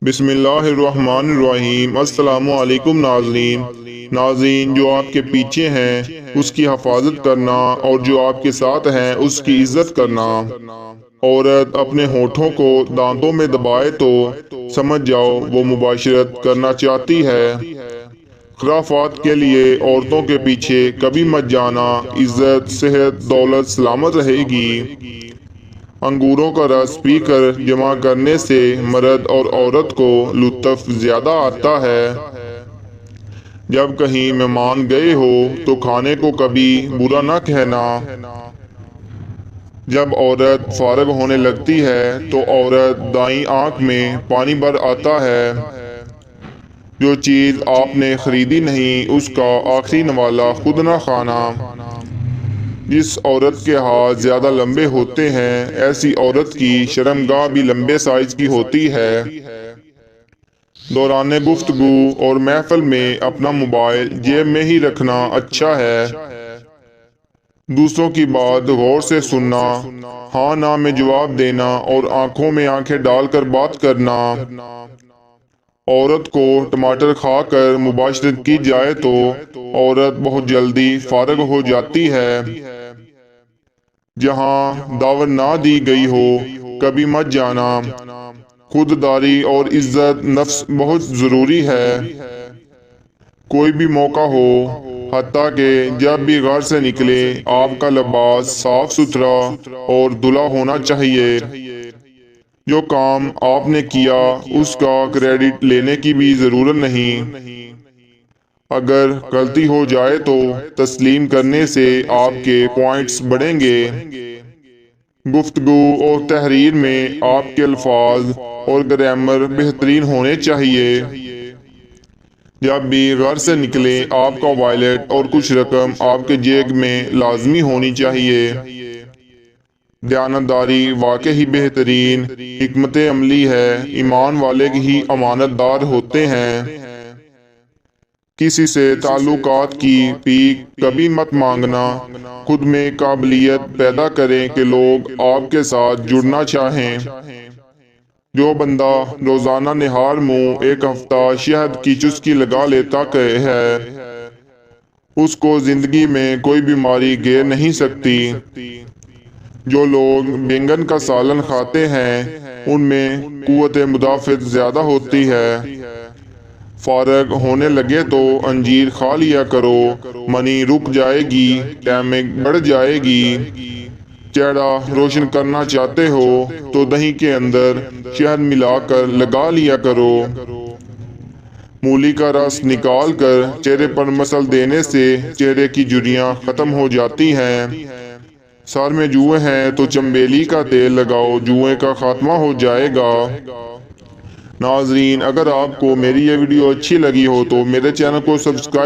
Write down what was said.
بسم اللہ الرحمن الرحیم۔ السلام علیکم ناظرین، جو آپ کے پیچھے ہیں اس کی حفاظت کرنا اور جو آپ کے ساتھ ہیں اس کی عزت کرنا۔ عورت اپنے ہونٹوں کو دانتوں میں دبائے تو سمجھ جاؤ وہ مباشرت کرنا چاہتی ہے۔ خرافات کے لیے عورتوں کے پیچھے کبھی مت جانا، عزت، صحت، دولت سلامت رہے گی۔ انگوروں کا رس پی کر جمع کرنے سے مرد اور عورت کو لطف زیادہ آتا ہے۔ جب کہیں مہمان گئے ہو تو کھانے کو کبھی برا نہ کہنا۔ جب عورت فارغ ہونے لگتی ہے تو عورت دائیں آنکھ میں پانی بھر آتا ہے۔ جو چیز آپ نے خریدی نہیں اس کا آخری نوالا خود نہ کھانا۔ جس عورت کے ہاتھ زیادہ لمبے ہوتے ہیں ایسی عورت کی شرمگاہ بھی لمبے سائز کی ہوتی ہے۔ دوران گفتگو اور محفل میں اپنا موبائل جیب میں ہی رکھنا اچھا ہے۔ دوسروں کی بات غور سے سننا، ہاں نہ میں جواب دینا اور آنکھوں میں آنکھیں ڈال کر بات کرنا۔ عورت کو ٹماٹر کھا کر مباشرت کی جائے تو عورت بہت جلدی فارغ ہو جاتی ہے۔ جہاں دعوت نہ دی گئی ہو کبھی مت جانا۔ خودداری اور عزت نفس بہت ضروری ہے۔ کوئی بھی موقع ہو، حتیٰ کہ جب بھی گھر سے نکلے آپ کا لباس صاف ستھرا اور دھلا ہونا چاہیے۔ جو کام آپ نے کیا اس کا کریڈٹ لینے کی بھی ضرورت نہیں۔ اگر غلطی ہو جائے تو تسلیم کرنے سے آپ کے پوائنٹس بڑھیں گے۔ گفتگو اور تحریر میں آپ کے الفاظ اور گرامر بہترین ہونے چاہیے۔ جب بھی گھر سے نکلیں آپ کا والیٹ اور کچھ رقم آپ کے جیب میں لازمی ہونی چاہیے۔ دیانتداری واقعی بہترین حکمت عملی ہے۔ ایمان والے ہی امانت دار ہوتے ہیں۔ کسی سے تعلقات کی بھیک کبھی مت مانگنا۔ خود میں قابلیت پیدا کریں کہ لوگ آپ کے ساتھ جڑنا چاہیں۔ جو بندہ روزانہ نہار منہ ایک ہفتہ شہد کی چسکی لگا لیتا ہے اس کو زندگی میں کوئی بیماری گھیر نہیں سکتی۔ جو لوگ بینگن کا سالن کھاتے ہیں ان میں قوت مدافعت زیادہ ہوتی ہے۔ فارغ ہونے لگے تو انجیر کھا لیا کرو، منی رک جائے گی، ٹائمنگ بڑھ جائے گی۔ چہرہ روشن کرنا چاہتے ہو تو دہی کے اندر شہد ملا کر لگا لیا کرو۔ مولی کا رس نکال کر چہرے پر مسل دینے سے چہرے کی جھریاں ختم ہو جاتی ہیں۔ سر میں جوئیں ہیں تو چنبیلی کا تیل لگاؤ، جوئیں کا خاتمہ ہو جائے گا۔ ناظرین، اگر آپ کو میری یہ ویڈیو اچھی لگی ہو تو میرے چینل کو سبسکرائب